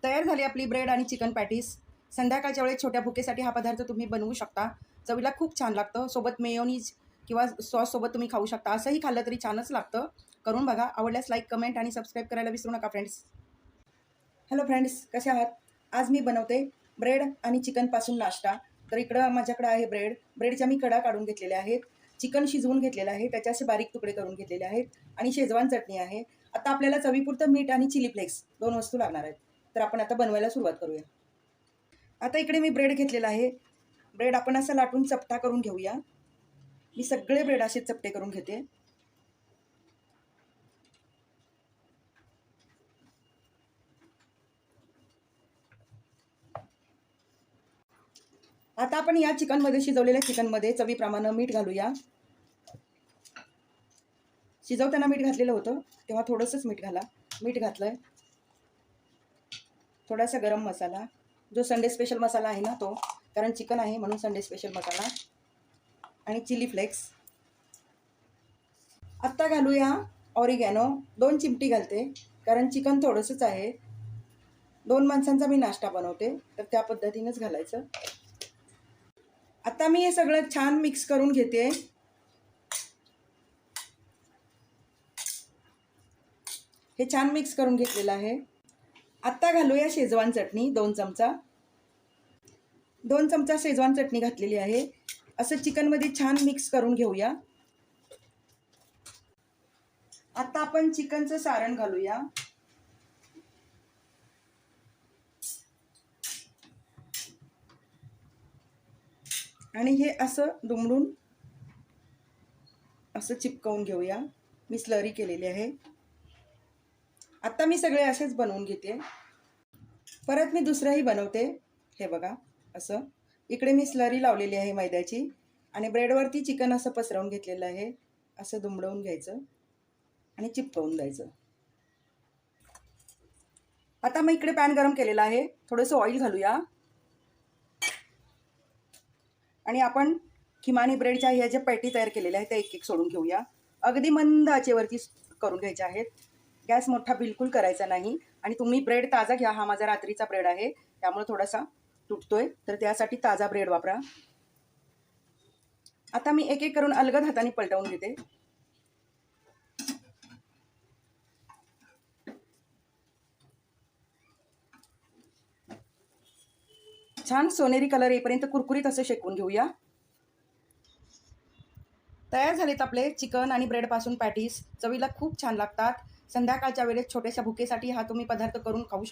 तयार झाली आपली ब्रेड आणि चिकन पॅटीस. संध्याकाळच्या वेळेस छोट्या भुकेसाठी हा पदार्थ तुम्ही बनवू शकता. चवीला खूप छान लागतं. सोबत मेयोनीज किंवा सॉससोबत तुम्ही खाऊ शकता. असंही खाल्लं तरी छानच लागतं. करून बघा. आवडल्यास लाईक, कमेंट आणि सबस्क्राईब करायला विसरू नका फ्रेंड्स. हॅलो फ्रेंड्स, कसे आहात? आज मी बनवते ब्रेड आणि चिकनपासून नाश्ता. तर इकडं माझ्याकडे आहे ब्रेड. ब्रेडच्या मी कडा काढून घेतलेल्या आहेत. चिकन शिजवून घेतलेलं आहे. त्याचे असे बारीक तुकडे करून घेतलेले आहेत. आणि शेजवान चटणी आहे. आता आपल्याला चवीपुरतं मीठ आणि चिली फ्लेक्स 2 वस्तू लागणार आहेत. तर आपण आता बनवायला सुरुवात करूया. आता इकडे मी ब्रेड घेतलेला आहे. ब्रेड आपण असं लाटून चपटा करून घेऊया. मी सगळे ब्रेड असे चपटे करून घेते. आता आपण या चिकनमध्ये, शिजवलेल्या चिकनमध्ये चवीप्रमाणे मीठ घालूया. शिजवताना मीठ घातलेलं होतं तेव्हा थोडंसंच मीठ घाला. मीठ घातलंय. थोडासा गरम मसाला, जो संडे स्पेशल मसाला आहे ना तो, कारण चिकन आहे म्हणून संडे स्पेशल मसाला. आणि चिली फ्लेक्स. आत्ता घालूया ऑरिगॅनो. 2 चिमटी घालते कारण चिकन थोडंसंच आहे. 2 माणसांचा मी नाश्ता बनवते तर त्या पद्धतीनेच घालायचं. आता मी हे सगळं छान मिक्स करून घेते. हे छान मिक्स करून घेतलेलं आहे. आत्ता घालूया शेजवान चटणी 2 चमचा. 2 चमचा शेजवान चटणी घातलेली आहे. असं चिकनमध्ये छान मिक्स करून घेऊया. आता आपण चिकनचं सारण घालूया. आणि हे असं दुमडून असं चिपकवून घेऊया. मी स्लरी केलेली आहे. आता मी सगळे असेच बनवून घेते. परत मी दुसरंही बनवते. हे बघा असं. इकडे मी स्लरी लावलेली आहे मैद्याची आणि ब्रेडवरती चिकन असं पसरवून घेतलेलं आहे. असं दुमडवून घ्यायचं आणि चिपकवून द्यायचं. आता मी इकडे पॅन गरम केलेला आहे. थोडंसं ऑइल घालूया. आणि आपण खिमानी ब्रेडच्या ह्या ज्या पॅटी तयार केलेल्या आहेत त्या एक एक सोडून घेऊया. अगदी मंद आचेवरती करून घ्यायच्या आहेत. गॅस मोठा बिलकुल करायचा नाही. आणि तुम्ही ब्रेड ताजा घ्या. हा माझा रात्रीचा ब्रेड आहे त्यामुळे थोडासा तुटतोय, तर त्यासाठी ताजा ब्रेड वापरा. आता मी एक एक करून अलगद हाताने पलटवून घेते. छान सोनेरी कलर येईपर्यंत कुरकुरीत असं शेकून घेऊया. तयार झालेत आपले चिकन आणि ब्रेडपासून पॅटीस. चवीला खूप छान लागतात. संध्याकाळच्या वेळेस छोट्याशा भुकेसाठी हा तुम्ही पदार्थ करून खाऊ शकता.